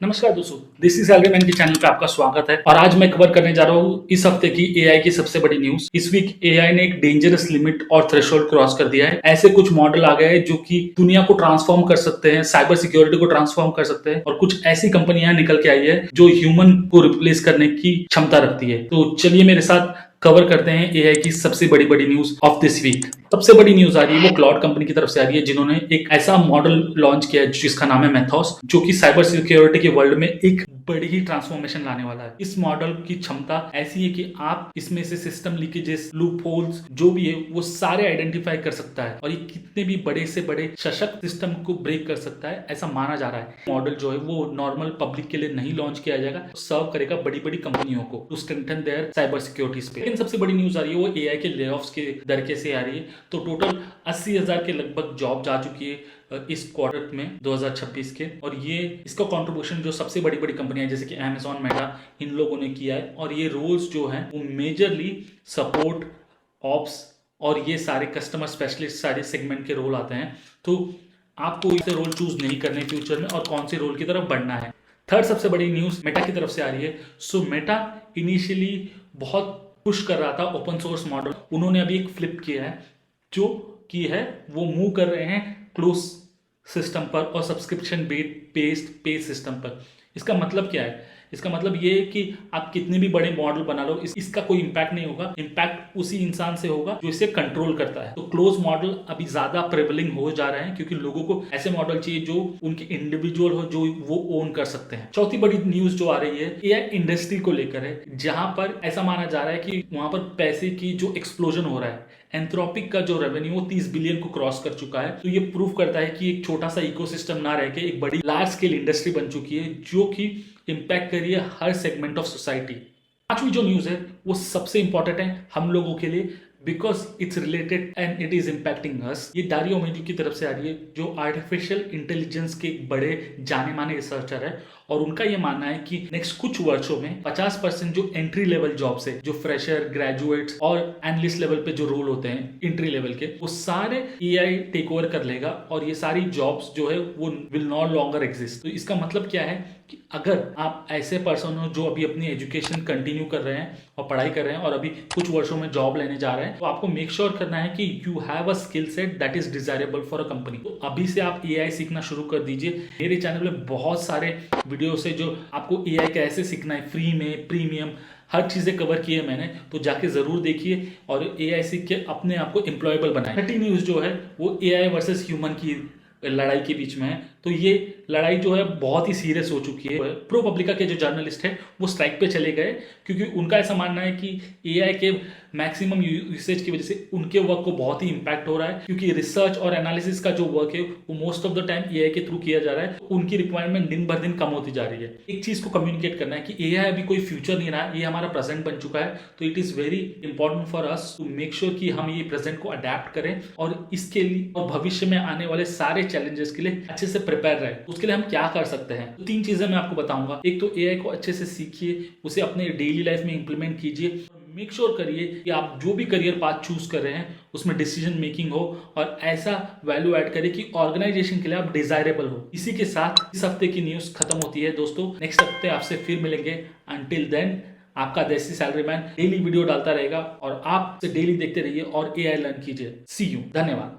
नमस्कार दोस्तों, this is सैलरीमैन के चैनल पे आपका स्वागत है। और आज मैं कवर करने जा रहा हूँ इस हफ्ते की एआई की सबसे बड़ी न्यूज। इस वीक एआई ने एक डेंजरस लिमिट और थ्रेशोल्ड क्रॉस कर दिया है। ऐसे कुछ मॉडल आ गए हैं जो कि दुनिया को ट्रांसफॉर्म कर सकते हैं, साइबर सिक्योरिटी को ट्रांसफॉर्म कर सकते हैं, और कुछ ऐसी कंपनियां निकल के आई है जो ह्यूमन को रिप्लेस करने की क्षमता रखती है। तो चलिए मेरे साथ कवर करते हैं एआई की सबसे बड़ी बड़ी न्यूज ऑफ दिस वीक। सबसे बड़ी न्यूज आ रही है वो क्लाउड कंपनी की तरफ से आ रही है, जिन्होंने एक ऐसा मॉडल लॉन्च किया है जिसका नाम है मेथोस, जो कि साइबर सिक्योरिटी के वर्ल्ड में एक बड़ी ही ट्रांसफॉर्मेशन लाने वाला है। इस मॉडल की क्षमता ऐसी है कि आप इसमें से सिस्टम लीकेजेस, लूप होल्स जो भी है वो सारे आइडेंटिफाई कर सकता है, और ये कितने भी बड़े से बड़े सशक्त सिस्टम को ब्रेक कर सकता है, ऐसा माना जा रहा है। मॉडल जो है वो नॉर्मल पब्लिक के लिए नहीं लॉन्च किया जाएगा, सर्व करेगा बड़ी बड़ी कंपनियों को to strengthen their cyber security space. लेकिन सबसे बड़ी न्यूज आ रही है वो एआई के ले ऑफ्स के दर के से आ रही है। तो टोटल 80,000 के लगभग जॉब जा चुकी है इस क्वार्टर में 2026 के, और ये इसका कंट्रीब्यूशन जो सबसे बड़ी बड़ी कंपनियां जैसे कि अमेजॉन, मेटा, इन लोगों ने किया है। और ये रोल्स जो हैं वो मेजरली सपोर्ट, ऑप्स और ये सारे कस्टमर स्पेशलिस्ट सारे सेगमेंट के रोल आते हैं। तो आपको इसे रोल चूज नहीं करने फ्यूचर में और कौन से रोल की तरफ बढ़ना है। थर्ड सबसे बड़ी न्यूज मेटा की तरफ से आ रही है। सो मेटा इनिशियली बहुत पुश कर रहा था ओपन सोर्स मॉडल, उन्होंने अभी एक फ्लिप किया है, जो की है वो मूव कर रहे हैं क्लोज सिस्टम पर और सब्सक्रिप्शन बेस्ड पे सिस्टम पर। इसका मतलब क्या है? इसका मतलब ये है कि आप कितने भी बड़े मॉडल बना लो, इसका कोई इंपैक्ट नहीं होगा। इंपैक्ट उसी इंसान से होगा जो इसे कंट्रोल करता है। तो क्लोज मॉडल अभी ज्यादा प्रेवलिंग हो जा रहे हैं, क्योंकि लोगों को ऐसे मॉडल चाहिए जो उनके इंडिविजुअल हो, जो वो ओन कर सकते हैं। चौथी बड़ी न्यूज जो आ रही है एआई इंडस्ट्री को लेकर है, जहां पर ऐसा माना जा रहा है कि वहां पर पैसे की जो एक्सप्लोजन हो रहा है, एंथ्रोपिक का जो रेवेन्यू वो 30 बिलियन को क्रॉस कर चुका है। तो ये प्रूव करता है कि एक छोटा सा इकोसिस्टम ना रह के एक बड़ी लार्ज स्केल इंडस्ट्री बन चुकी है, जो कि इंपैक्ट कर रही है हर सेगमेंट ऑफ सोसाइटी। पांचवी जो न्यूज है वो सबसे इंपॉर्टेंट है हम लोगों के लिए, because it's related and it is impacting us. ये दारियो मेजू की तरफ से आ रही है, जो आर्टिफिशियल इंटेलिजेंस के बड़े जाने माने रिसर्चर है, और उनका ये मानना है कि नेक्स्ट कुछ वर्षों में 50% जो एंट्री लेवल जॉब्स है, जो फ्रेशर, ग्रेजुएट्स और एनालिस्ट लेवल पे जो रोल होते हैं एंट्री लेवल के, वो सारे एआई टेक ओवर कर लेगा, और ये सारी जॉब्स जो है वो विल नॉट लॉन्गर एग्जिस्ट। तो इसका मतलब क्या है कि अगर आप ऐसे पर्सन हो जो अभी अपनी एजुकेशन कंटिन्यू कर रहे हैं और पढ़ाई कर रहे हैं और अभी कुछ वर्षों में जॉब लेने जा रहे हैं, तो आपको मेक श्योर करना है कि you have a skill set that is desirable for a company. तो अभी से आप एआई सीखना शुरू कर दीजिए। मेरे चैनल में बहुत सारे वीडियोस है जो आपको एआई कैसे सीखना है, फ्री में, प्रीमियम, हर चीजें कवर की है मैंने, तो जाके जरूर देखिए और एआई सीख के अपने आप को एम्प्लॉयबल बनाए। छठी न्यूज जो है वो एआई वर्सेस ह्यूमन की लड़ाई के बीच में है। तो ये लड़ाई जो है बहुत ही सीरियस हो चुकी है। प्रो पब्लिका के जो जर्नलिस्ट है वो स्ट्राइक पे चले गए, क्योंकि उनका ऐसा मानना है कि एआई के मैक्सिमम यूसेज की वजह से उनके वर्क को बहुत ही इंपैक्ट हो रहा है, क्योंकि रिसर्च और एनालिसिस का जो वर्क है वो most of the time AI के थ्रू किया जा रहा है। तो उनकी रिक्वायरमेंट दिन भर दिन कम होती जा रही है। एक चीज को कम्युनिकेट करना है कि एआई अभी कोई फ्यूचर नहीं रहा, ये हमारा प्रेजेंट बन चुका है। तो it is very important for us to make sure कि हम ये प्रेजेंट को अडेप्ट करें और इसके लिए और भविष्य में आने वाले सारे चैलेंजेस के लिए अच्छे से प्रिपेयर रहे। उसके लिए हम क्या कर सकते हैं, तो 3 चीजें मैं आपको बताऊंगा। एक तो एआई को अच्छे से सीखिए, उसे अपने डेली लाइफ में इंप्लीमेंट कीजिए। मेक श्योर करिए कि आप जो भी करियर पाथ चूज कर रहे हैं उसमें डिसीजन मेकिंग हो और ऐसा वैल्यू ऐड करे कि ऑर्गेनाइजेशन के लिए आप डिजायरेबल हो। इसी के साथ इस हफ्ते की न्यूज खत्म होती है दोस्तों। नेक्स्ट हफ्ते आपसे फिर मिलेंगे। अंटिल देन आपका देसी सैलरीमैन डेली वीडियो डालता रहेगा और आप डेली देखते रहिए और एआई लर्न कीजिए। सी यू, धन्यवाद।